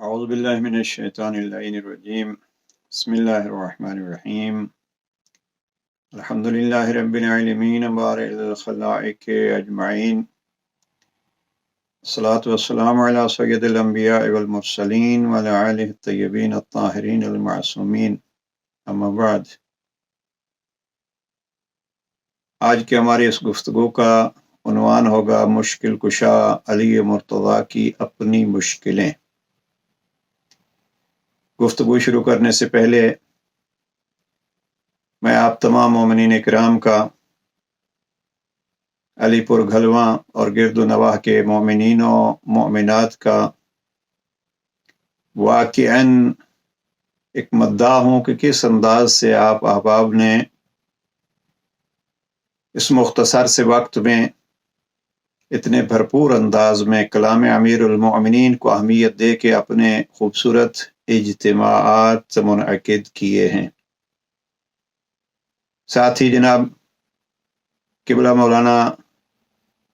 أعوذ بالله من الشيطان اللعين الرجيم. بسم الله الرحمن الرحيم. الحمد لله رب العالمين بارئ الخلائق أجمعين. الصلاة والسلام على سيد الأنبياء والمرسلين وعلى آله الطيبين الطاهرين المعصومين. أما بعد. آج کے ہماری اس گفتگو کا عنوان ہوگا مشکل کشا علی مرتضیٰ کی اپنی مشکلیں۔ گفتگو شروع کرنے سے پہلے میں آپ تمام مومنین کرام کا، علی پور گھلواں اور گرد و نواح کے مومنین و مومنات کا واقعاً ایک مداح ہوں کہ کس انداز سے آپ احباب نے اس مختصر سے وقت میں اتنے بھرپور انداز میں کلام امیر المؤمنین کو اہمیت دے کے اپنے خوبصورت اجتماعات منعقد کیے ہیں۔ ساتھ ہی جناب قبلہ مولانا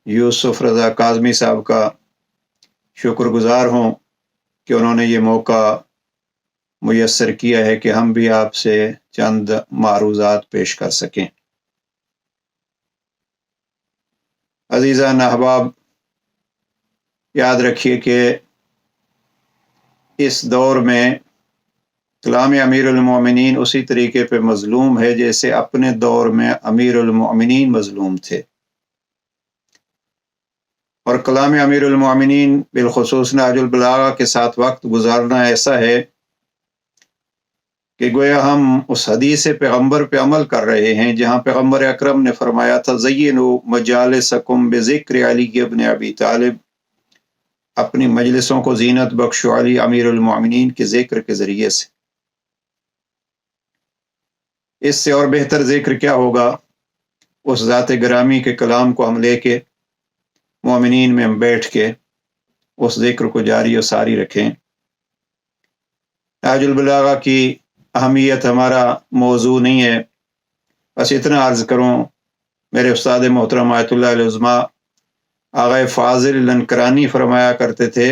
یوسف رضا کاظمی صاحب کا شکر گزار ہوں کہ انہوں نے یہ موقع میسر کیا ہے کہ ہم بھی آپ سے چند معروضات پیش کر سکیں۔ عزیزان احباب، یاد رکھیے کہ اس دور میں کلام امیر المؤمنین اسی طریقے پہ مظلوم ہے جیسے اپنے دور میں امیر المؤمنین مظلوم تھے، اور کلام امیر المؤمنین بالخصوص نہج البلاغہ کے ساتھ وقت گزارنا ایسا ہے کہ گویا ہم اس حدیث پیغمبر پہ عمل کر رہے ہیں جہاں پیغمبر اکرم نے فرمایا تھا زینوا مجالسکم بذکر علی ابن ابی طالب، اپنی مجلسوں کو زینت بخشو علی امیر المؤمنین کے ذکر کے ذریعے سے۔ اس سے اور بہتر ذکر کیا ہوگا اس ذات گرامی کے کلام کو ہم لے کے مومنین میں ہم بیٹھ کے اس ذکر کو جاری و ساری رکھیں۔ نہج البلاغہ کی اہمیت ہمارا موضوع نہیں ہے، بس اتنا عرض کروں، میرے استاد محترم آیت اللہ العظمیٰ آغا فاضل لنکرانی فرمایا کرتے تھے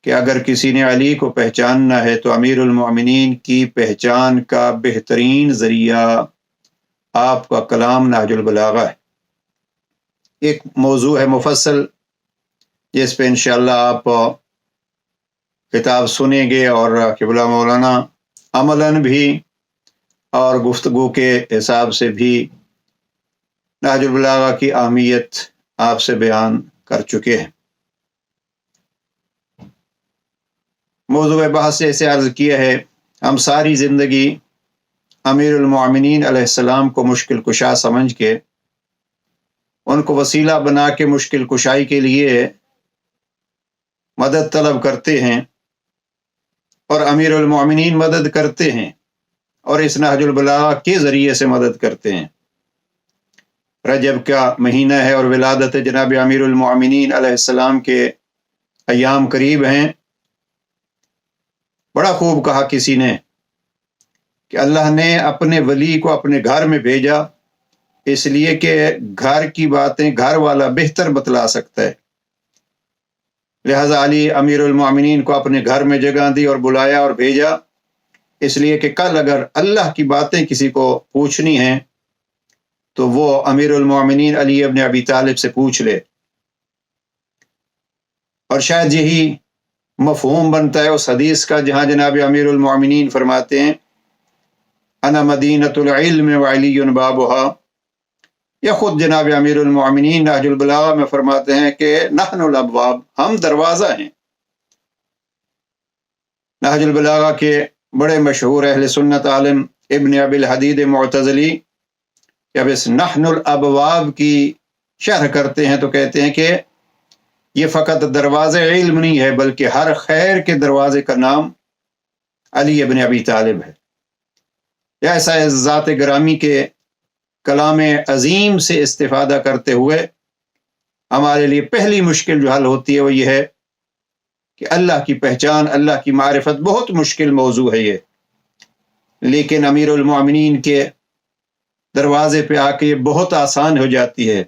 کہ اگر کسی نے علی کو پہچاننا ہے تو امیر المؤمنین کی پہچان کا بہترین ذریعہ آپ کا کلام نہج البلاغہ ہے۔ ایک موضوع ہے مفصل جس پہ انشاءاللہ آپ کتاب سنیں گے اور قبلہ مولانا عملاً بھی اور گفتگو کے حساب سے بھی نہج البلاغہ کی اہمیت آپ سے بیان کر چکے ہیں۔ موضوع بحث سے ایسے عرض کیا ہے، ہم ساری زندگی امیر المؤمنین علیہ السلام کو مشکل کشا سمجھ کے ان کو وسیلہ بنا کے مشکل کشائی کے لیے مدد طلب کرتے ہیں، اور امیر المؤمنین مدد کرتے ہیں اور اس نہج البلاغہ کے ذریعے سے مدد کرتے ہیں۔ رجب کا مہینہ ہے اور ولادت جناب امیر المؤمنین علیہ السلام کے ایام قریب ہیں۔ بڑا خوب کہا کسی نے کہ اللہ نے اپنے ولی کو اپنے گھر میں بھیجا اس لیے کہ گھر کی باتیں گھر والا بہتر بتلا سکتا ہے، لہذا علی امیر المؤمنین کو اپنے گھر میں جگہ دی اور بلایا اور بھیجا، اس لیے کہ کل اگر اللہ کی باتیں کسی کو پوچھنی ہیں تو وہ امیر المؤمنین علی ابن ابی طالب سے پوچھ لے۔ اور شاید یہی مفہوم بنتا ہے اس حدیث کا جہاں جناب امیر المؤمنین فرماتے ہیں انا مدینۃ العلم وعلی بابھا، یا خود جناب امیر المؤمنین نہج البلاغہ میں فرماتے ہیں کہ نحن الابواب، ہم دروازہ ہیں۔ نہج البلاغہ کے بڑے مشہور اہل سنت عالم ابن ابی الحدید معتزلی جب اس نحن الابواب کی شرح کرتے ہیں تو کہتے ہیں کہ یہ فقط دروازے علم نہیں ہے بلکہ ہر خیر کے دروازے کا نام علی ابن ابی طالب ہے۔ ایسا ہے ذات گرامی کے کلام عظیم سے استفادہ کرتے ہوئے ہمارے لیے پہلی مشکل جو حل ہوتی ہے وہ یہ ہے کہ اللہ کی پہچان، اللہ کی معرفت بہت مشکل موضوع ہے یہ، لیکن امیر المؤمنین کے دروازے پہ آ کے یہ بہت آسان ہو جاتی ہے۔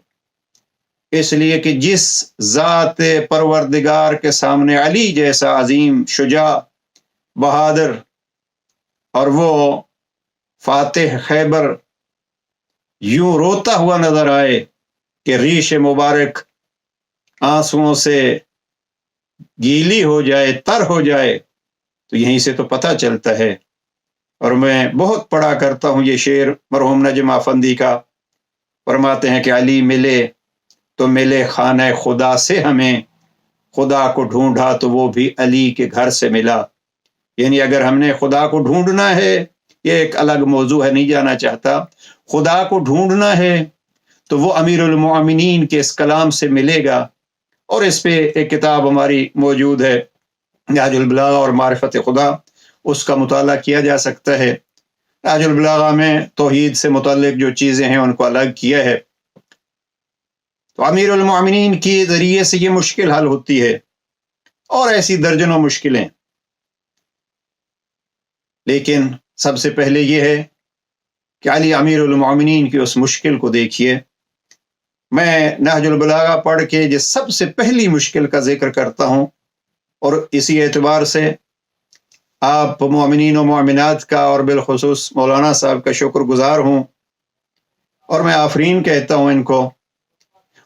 اس لیے کہ جس ذات پروردگار کے سامنے علی جیسا عظیم شجاع بہادر اور وہ فاتح خیبر یوں روتا ہوا نظر آئے کہ ریش مبارک آنسوؤں سے گیلی ہو جائے، تر ہو جائے، تو یہیں سے تو پتہ چلتا ہے۔ اور میں بہت پڑھا کرتا ہوں یہ شعر مرحوم نجم افندی کا، فرماتے ہیں کہ علی ملے تو ملے خانہ خدا سے ہمیں، خدا کو ڈھونڈا تو وہ بھی علی کے گھر سے ملا۔ یعنی اگر ہم نے خدا کو ڈھونڈنا ہے، یہ ایک الگ موضوع ہے، نہیں جانا چاہتا، خدا کو ڈھونڈنا ہے تو وہ امیر المؤمنین کے اس کلام سے ملے گا۔ اور اس پہ ایک کتاب ہماری موجود ہے، نہج البلاغہ اور معرفت خدا، اس کا مطالعہ کیا جا سکتا ہے۔ نہج البلاغہ میں توحید سے متعلق جو چیزیں ہیں ان کو الگ کیا ہے۔ تو امیر المؤمنین کے ذریعے سے یہ مشکل حل ہوتی ہے، اور ایسی درجنوں مشکلیں۔ لیکن سب سے پہلے یہ ہے کہ علی امیر المؤمنین کی اس مشکل کو دیکھیے۔ میں نہج البلاغہ پڑھ کے جو سب سے پہلی مشکل کا ذکر کرتا ہوں، اور اسی اعتبار سے آپ مومنین و مومنات کا اور بالخصوص مولانا صاحب کا شکر گزار ہوں، اور میں آفرین کہتا ہوں ان کو۔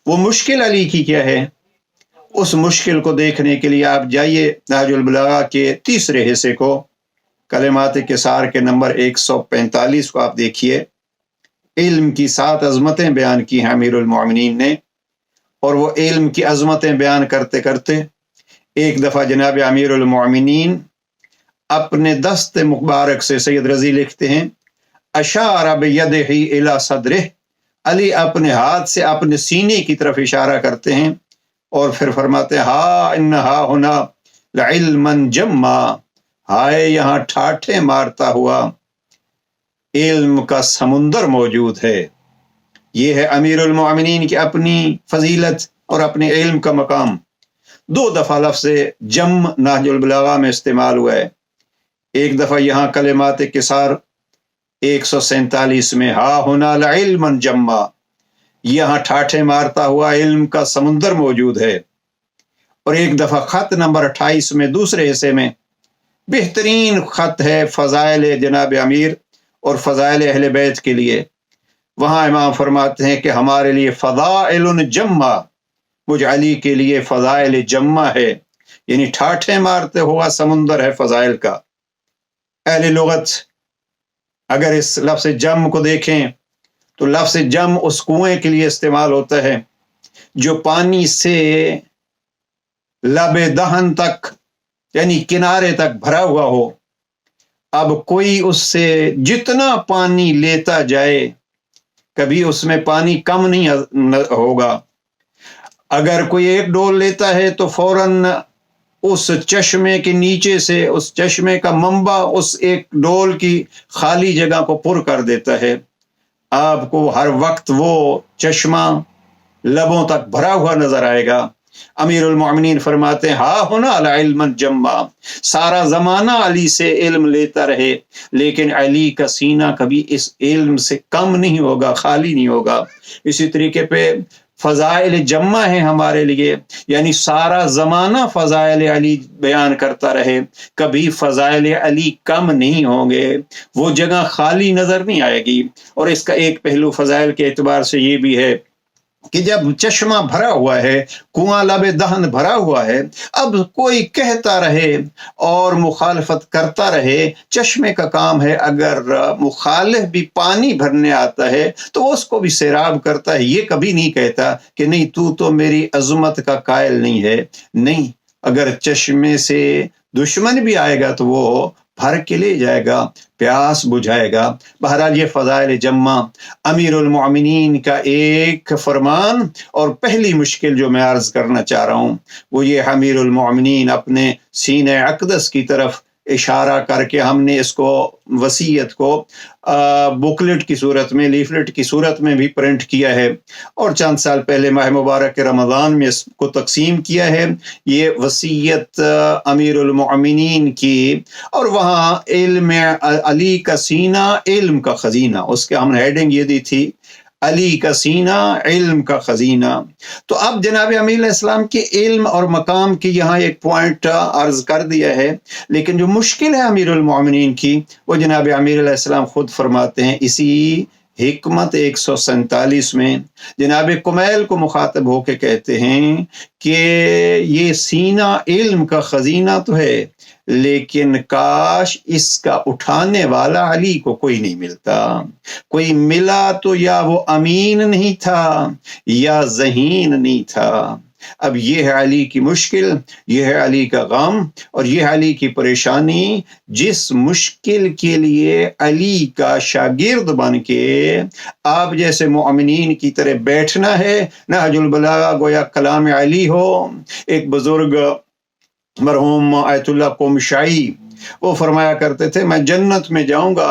وہ مشکل علی کی کیا ہے؟ اس مشکل کو دیکھنے کے لیے آپ جائیے نہج البلاغہ کے تیسرے حصے کو، کلمات کثار کے نمبر 145 کو آپ دیکھیے۔ علم کی 7 عظمتیں بیان کی ہیں امیر المؤمنین نے، اور وہ علم کی عظمتیں بیان کرتے کرتے ایک دفعہ جناب امیر المؤمنین اپنے دست مبارک سے، سید رضی لکھتے ہیں، اشار بیدہ الی صدرہ، علی اپنے ہاتھ سے اپنے سینے کی طرف اشارہ کرتے ہیں، اور پھر فرماتے ہیں ہا انہا ہونا لعلما جما، ہائے یہاں ٹھاٹھے مارتا ہوا علم کا سمندر موجود ہے۔ یہ ہے امیر المؤمنین کی اپنی فضیلت اور اپنے علم کا مقام۔ 2 دفعہ لفظ جم نہج البلاغہ میں استعمال ہوا ہے۔ ایک دفعہ یہاں کلمات کثار 147 میں ہا ہونا لعلما جما، یہاں ٹھاٹھے مارتا ہوا علم کا سمندر موجود ہے۔ اور ایک دفعہ خط نمبر 28 میں دوسرے حصے میں، بہترین خط ہے فضائل جناب امیر اور فضائل اہل بیت کے لیے، وہاں امام فرماتے ہیں کہ ہمارے لیے فضائل جمع، مجھ علی کے لیے فضائل جمع ہے، یعنی ٹھاٹھے مارتے ہوا سمندر ہے فضائل کا۔ اہل لغت اگر اس لفظ جم کو دیکھیں تو لفظ جم اس کنویں کے لیے استعمال ہوتا ہے جو پانی سے لب دہن تک یعنی کنارے تک بھرا ہوا ہو۔ اب کوئی اس سے جتنا پانی لیتا جائے کبھی اس میں پانی کم نہیں ہوگا۔ اگر کوئی ایک ڈول لیتا ہے تو فوراً اس چشمے کے نیچے سے اس چشمے کا منبع اس ایک ڈول کی خالی جگہ کو پر کر دیتا ہے۔ آپ کو ہر وقت وہ چشمہ لبوں تک بھرا ہوا نظر آئے گا۔ امیر المؤمنین فرماتے ہیں ہا ہونا علم جمع، سارا زمانہ علی سے علم لیتا رہے لیکن علی کا سینہ کبھی اس علم سے کم نہیں ہوگا، خالی نہیں ہوگا۔ اسی طریقے پہ فضائل جمع ہیں ہمارے لیے، یعنی سارا زمانہ فضائل علی بیان کرتا رہے، کبھی فضائل علی کم نہیں ہوں گے، وہ جگہ خالی نظر نہیں آئے گی۔ اور اس کا ایک پہلو فضائل کے اعتبار سے یہ بھی ہے کہ جب چشمہ بھرا ہوا ہے، کنواں لب دہن بھرا ہوا ہے، اب کوئی کہتا رہے اور مخالفت کرتا رہے، چشمے کا کام ہے اگر مخالف بھی پانی بھرنے آتا ہے تو اس کو بھی سیراب کرتا ہے، یہ کبھی نہیں کہتا کہ نہیں تو میری عظمت کا قائل نہیں ہے۔ نہیں، اگر چشمے سے دشمن بھی آئے گا تو وہ بھر کے لے جائے گا، پیاس بجھائے گا۔ بہرحال یہ فضائل جمع امیر المؤمنین کا ایک فرمان، اور پہلی مشکل جو میں عرض کرنا چاہ رہا ہوں وہ یہ امیر المؤمنین اپنے سینہ اقدس کی طرف اشارہ کر کے، ہم نے اس کو وصیت کو بکلٹ کی صورت میں، لیفلٹ کی صورت میں بھی پرنٹ کیا ہے، اور چند سال پہلے ماہ مبارک کے رمضان میں اس کو تقسیم کیا ہے۔ یہ وصیت امیر المؤمنین کی، اور وہاں علم علی کا سینہ، علم کا خزینہ، اس کے ہم نے ہیڈنگ یہ دی تھی علی کا سینہ علم کا خزینہ۔ تو اب جناب امیر علیہ السلام کے علم اور مقام کی یہاں ایک پوائنٹ عرض کر دیا ہے، لیکن جو مشکل ہے امیر المومنین کی وہ جناب امیر علیہ السلام خود فرماتے ہیں اسی حکمت 147 میں جناب کمیل کو مخاطب ہو کے کہتے ہیں کہ یہ سینہ علم کا خزینہ تو ہے، لیکن کاش اس کا اٹھانے والا علی کو کوئی نہیں ملتا۔ کوئی ملا تو یا وہ امین نہیں تھا یا ذہین نہیں تھا۔ اب یہ ہے علی کی مشکل، یہ ہے علی کا غم، اور یہ ہے علی کی پریشانی، جس مشکل کے لیے علی کا شاگرد بن کے آپ جیسے مومنین کی طرح بیٹھنا ہے۔ نہج البلاغہ گویا کلام علی ہو۔ ایک بزرگ مرحوم آیت اللہ قمشائی وہ فرمایا کرتے تھے میں جنت میں جاؤں گا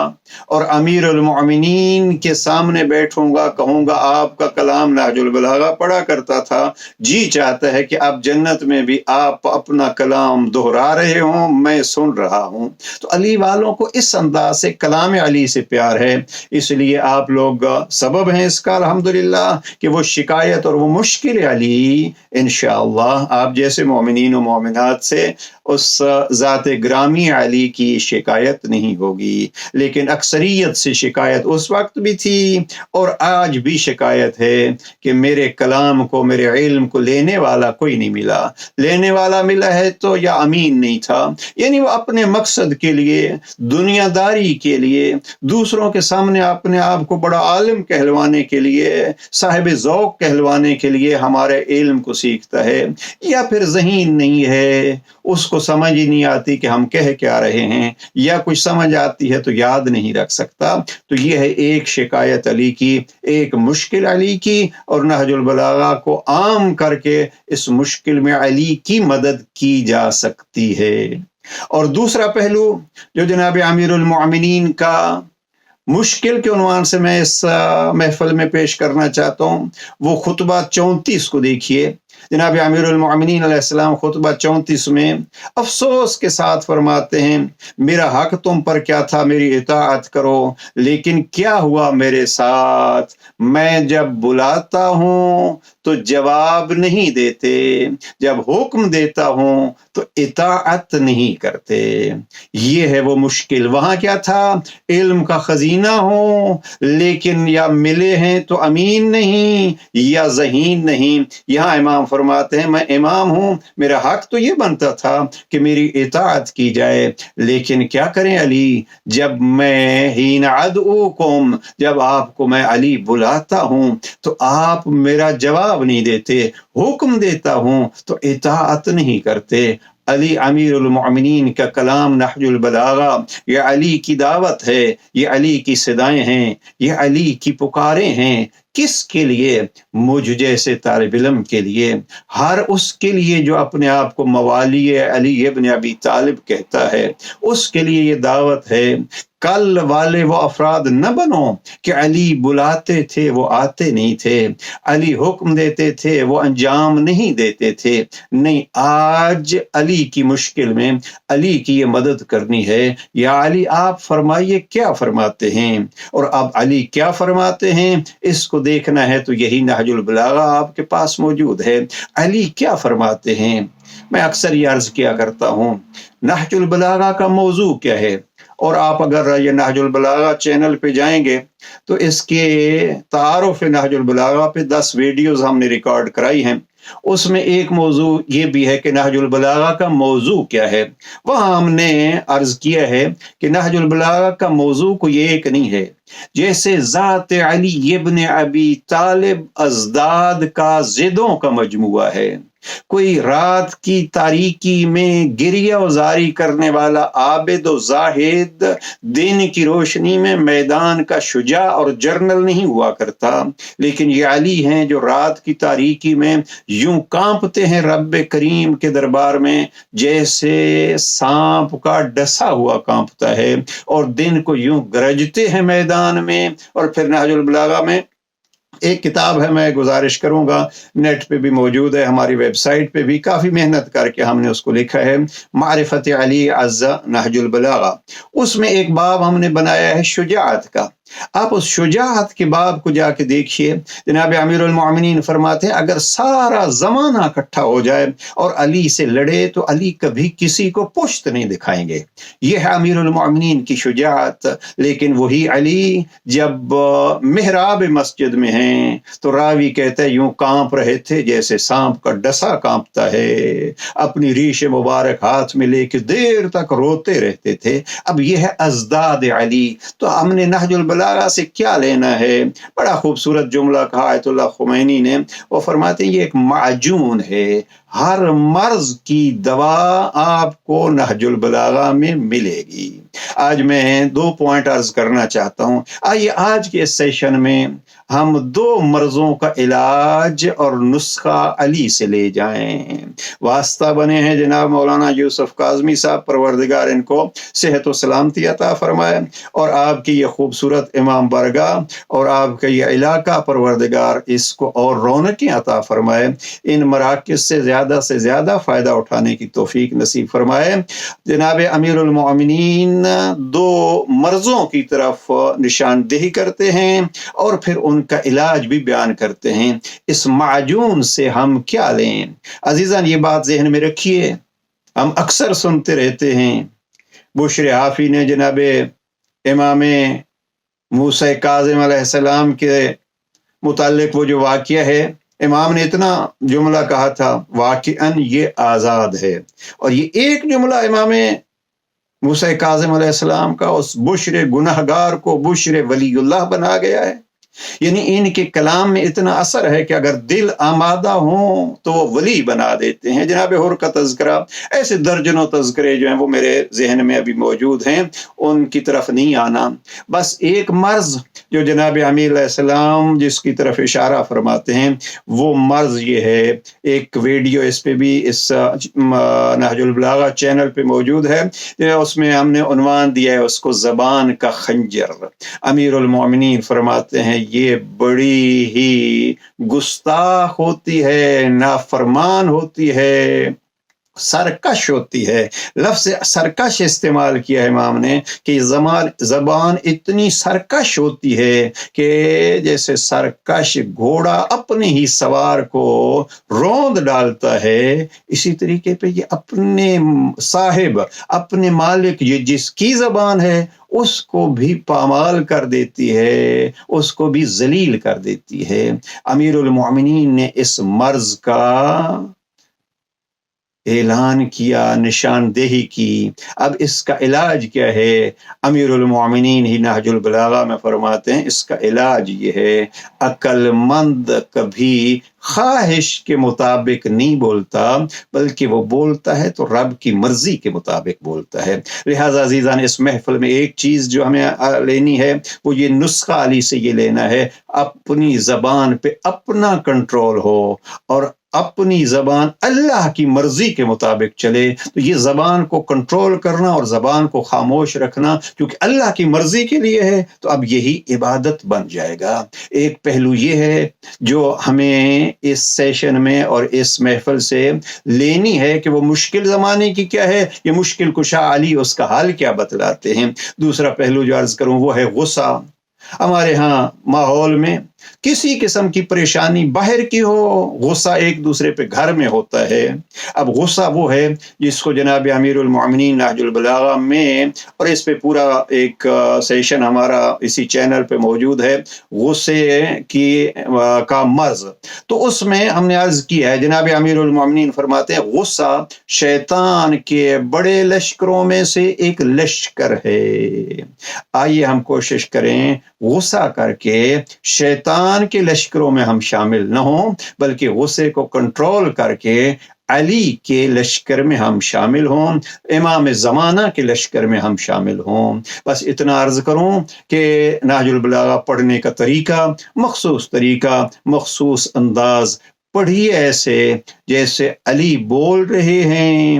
اور امیر المؤمنین کے سامنے بیٹھوں گا، کہوں گا آپ کا کلام نہج البلاغہ پڑھا کرتا تھا، جی چاہتا ہے کہ اب جنت میں بھی آپ اپنا کلام دہرا رہے ہوں، میں سن رہا ہوں۔ تو علی والوں کو اس انداز سے کلام علی سے پیار ہے، اس لیے آپ لوگ سبب ہیں اس کا الحمدللہ کہ وہ شکایت اور وہ مشکل علی انشاءاللہ آپ جیسے مومنین و مومنات سے اس ذات گرامی علی کی شکایت نہیں ہوگی۔ لیکن اکثریت سے شکایت اس وقت بھی تھی اور آج بھی شکایت ہے کہ میرے کلام کو، میرے علم کو لینے والا کوئی نہیں ملا۔ لینے والا ملا ہے تو یا امین نہیں تھا، یعنی وہ اپنے مقصد کے لیے، دنیا داری کے لیے، دوسروں کے سامنے اپنے آپ کو بڑا عالم کہلوانے کے لیے، صاحب ذوق کہلوانے کے لیے ہمارے علم کو سیکھتا ہے، یا پھر ذہین نہیں ہے، اس کو سمجھ ہی نہیں آتی کہ ہم کہہ کیا رہے ہیں، یا کچھ سمجھ آتی ہے تو یاد نہیں رکھ سکتا۔ تو یہ ہے ایک شکایت علی کی، ایک مشکل علی کی، اور نہج البلاغہ کو عام کر کے اس مشکل میں علی کی مدد کی جا سکتی ہے۔ اور دوسرا پہلو جو جناب امیر المؤمنین کا مشکل کے عنوان سے میں اس محفل میں پیش کرنا چاہتا ہوں، وہ خطبہ 34 کو دیکھیے۔ جناب امیر المؤمنین علیہ السلام خطبہ 34 میں افسوس کے ساتھ فرماتے ہیں میرا حق تم پر کیا تھا، میری اطاعت کرو، لیکن کیا ہوا میرے ساتھ، میں جب بلاتا ہوں تو جواب نہیں دیتے، جب حکم دیتا ہوں تو اطاعت نہیں کرتے۔ یہ ہے وہ مشکل۔ وہاں کیا تھا، علم کا خزینہ ہو لیکن یا ملے ہیں تو امین نہیں یا ذہین نہیں۔ یہاں امام فرماتے ہیں میں امام ہوں، میرا حق تو یہ بنتا تھا کہ میری اطاعت کی جائے، لیکن کیا کریں علی، جب میں حین ادعوکم، جب آپ کو میں علی بلاتا ہوں تو آپ میرا جواب نہیں دیتے، حکم دیتا ہوں تو اطاعت نہیں کرتے۔ علی امیر المؤمنین کا کلام نہج البلاغہ یہ علی کی دعوت ہے، یہ علی کی صدائیں ہیں، یہ علی کی پکاریں ہیں۔ کس کے لیے؟ مجھ جیسے طالب علم کے لیے، ہر اس کے لیے جو اپنے آپ کو موالی علی ابن ابی طالب کہتا ہے، اس کے لیے یہ دعوت ہے۔ کل والے وہ افراد نہ بنو کہ علی بلاتے تھے وہ آتے نہیں تھے، علی حکم دیتے تھے وہ انجام نہیں دیتے تھے۔ نہیں، آج علی کی مشکل میں علی کی یہ مدد کرنی ہے۔ یا علی آپ فرمائیے کیا فرماتے ہیں، اور اب علی کیا فرماتے ہیں اس کو دیکھنا ہے تو یہی نہج البلاغہ آپ کے پاس موجود ہے۔ علی کیا فرماتے ہیں؟ میں اکثر یہ عرض کیا کرتا ہوں نہج البلاغہ کا موضوع کیا ہے، اور آپ اگر یہ نہج البلاغہ چینل پہ جائیں گے تو اس کے تعارف نہج البلاغہ پہ 10 ویڈیوز ہم نے ریکارڈ کرائی ہیں۔ اس میں ایک موضوع یہ بھی ہے کہ نہج البلاغہ کا موضوع کیا ہے۔ وہاں ہم نے عرض کیا ہے کہ نہج البلاغہ کا موضوع کوئی ایک نہیں ہے، جیسے ذات علی ابن ابی طالب ازداد کا ضدوں کا مجموعہ ہے۔ کوئی رات کی تاریکی میں گریہ وزاری کرنے والا عابد و زاہد دن کی روشنی میں میدان کا شجاع اور جرنل نہیں ہوا کرتا، لیکن یہ علی ہیں جو رات کی تاریکی میں یوں کانپتے ہیں رب کریم کے دربار میں جیسے سانپ کا ڈسا ہوا کانپتا ہے، اور دن کو یوں گرجتے ہیں میدان میں۔ اور پھر نہج البلاغہ میں ایک کتاب ہے، میں گزارش کروں گا، نیٹ پہ بھی موجود ہے، ہماری ویب سائٹ پہ بھی کافی محنت کر کے ہم نے اس کو لکھا ہے، معرفت علی عز نہج البلاغہ۔ اس میں ایک باب ہم نے بنایا ہے شجاعت کا۔ آپ اس شجاعت کے باب کو جا کے دیکھیے، جناب امیر المومنین فرماتے ہیں اگر سارا زمانہ اکٹھا ہو جائے اور علی سے لڑے تو علی کبھی کسی کو پشت نہیں دکھائیں گے۔ یہ ہے امیر المومنین کی شجاعت۔ لیکن وہی علی جب محراب مسجد میں ہیں تو راوی کہتا ہے یوں کانپ رہے تھے جیسے سانپ کا ڈسا کانپتا ہے، اپنی ریش مبارک ہاتھ میں لے کے دیر تک روتے رہتے تھے۔ اب یہ ہے ازداد علی۔ تو ہم نے نہج البلاغہ سے کیا لینا ہے؟ بڑا خوبصورت جملہ کہا آیت اللہ خمینی نے، وہ فرماتے ہیں یہ ایک معجون ہے، ہر مرض کی دوا آپ کو نہج البلاغہ میں ملے گی۔ آج میں 2 پوائنٹ عرض کرنا چاہتا ہوں۔ آئیے آج کے اس سیشن میں ہم 2 مرضوں کا علاج اور نسخہ علی سے لے جائیں۔ واسطہ بنے ہیں جناب مولانا یوسف کاظمی صاحب، پروردگار ان کو صحت و سلامتی عطا فرمائے، اور آپ کی یہ خوبصورت امام برگاہ اور آپ کا یہ علاقہ پروردگار اس کو اور رونقیں عطا فرمائے، ان مراکز سے زیادہ فائدہ اٹھانے کی توفیق نصیب فرمائے۔ جناب امیر المومنین 2 مرضوں کی طرف نشاندہی کرتے ہیں اور پھر ان کا علاج بھی بیان کرتے ہیں۔ اس معجون سے ہم کیا لیں؟ عزیزان یہ بات ذہن میں رکھیے، ہم اکثر سنتے رہتے ہیں بشر حافی نے جناب امام موسیٰ کاظم علیہ السلام کے متعلق وہ جو واقعہ ہے، امام نے اتنا جملہ کہا تھا واقعاً یہ آزاد ہے، اور یہ ایک جملہ امام موسیٰ کاظم علیہ السلام کا اس بشر گنہگار کو بشر ولی اللہ بنا گیا ہے۔ یعنی ان کے کلام میں اتنا اثر ہے کہ اگر دل آمادہ ہوں تو وہ ولی بنا دیتے ہیں۔ جناب حر کا تذکرہ، ایسے درجنوں تذکرے جو ہیں وہ میرے ذہن میں ابھی موجود ہیں، ان کی طرف نہیں آنا۔ بس ایک مرض جو جناب امیر علیہ السلام جس کی طرف اشارہ فرماتے ہیں، وہ مرض یہ ہے، ایک ویڈیو اس پہ بھی اس نہج البلاغہ چینل پہ موجود ہے، اس میں ہم نے عنوان دیا ہے اس کو زبان کا خنجر۔ امیر المومنین فرماتے ہیں یہ بڑی ہی گستاخ ہوتی ہے، نافرمان ہوتی ہے، سرکش ہوتی ہے۔ لفظ سرکش استعمال کیا ہے امام نے کہ زبان اتنی سرکش ہوتی ہے کہ جیسے سرکش گھوڑا اپنے ہی سوار کو روند ڈالتا ہے، اسی طریقے پہ یہ اپنے صاحب، اپنے مالک، یہ جس کی زبان ہے اس کو بھی پامال کر دیتی ہے، اس کو بھی ذلیل کر دیتی ہے۔ امیر المومنین نے اس مرض کا اعلان کیا، نشاندہی کی۔ اب اس کا علاج کیا ہے؟ امیر المومنین ہی نہج البلاغہ میں فرماتے ہیں اس کا علاج یہ ہے، عقل مند کبھی خواہش کے مطابق نہیں بولتا، بلکہ وہ بولتا ہے تو رب کی مرضی کے مطابق بولتا ہے۔ لہٰذا عزیزان اس محفل میں ایک چیز جو ہمیں لینی ہے وہ یہ نسخہ علی سے یہ لینا ہے، اپنی زبان پہ اپنا کنٹرول ہو اور اپنی زبان اللہ کی مرضی کے مطابق چلے۔ تو یہ زبان کو کنٹرول کرنا اور زبان کو خاموش رکھنا کیونکہ اللہ کی مرضی کے لیے ہے، تو اب یہی عبادت بن جائے گا۔ ایک پہلو یہ ہے جو ہمیں اس سیشن میں اور اس محفل سے لینی ہے کہ وہ مشکل زمانے کی کیا ہے، یہ مشکل کشا علی اس کا حل کیا بتلاتے ہیں۔ دوسرا پہلو جو عرض کروں وہ ہے غصہ۔ ہمارے ہاں ماحول میں کسی قسم کی پریشانی باہر کی ہو، غصہ ایک دوسرے پہ گھر میں ہوتا ہے۔ اب غصہ وہ ہے جس کو جناب امیر المومنین نہج البلاغہ میں، اور اس پہ پورا ایک سیشن ہمارا اسی چینل پہ موجود ہے، غصے کی کا مرض، تو اس میں ہم نے عرض کیا ہے جناب امیر المومنین فرماتے ہیں غصہ شیطان کے بڑے لشکروں میں سے ایک لشکر ہے۔ آئیے ہم کوشش کریں غصہ کر کے شیطان کے لشکروں میں ہم شامل نہ ہوں، بلکہ غصے کو کنٹرول کر کے علی کے لشکر میں ہم شامل ہوں، امام زمانہ کے لشکر میں ہم شامل ہوں۔ بس اتنا عرض کروں کہ نہج البلاغہ پڑھنے کا طریقہ، مخصوص انداز پڑھیے ایسے جیسے علی بول رہے ہیں،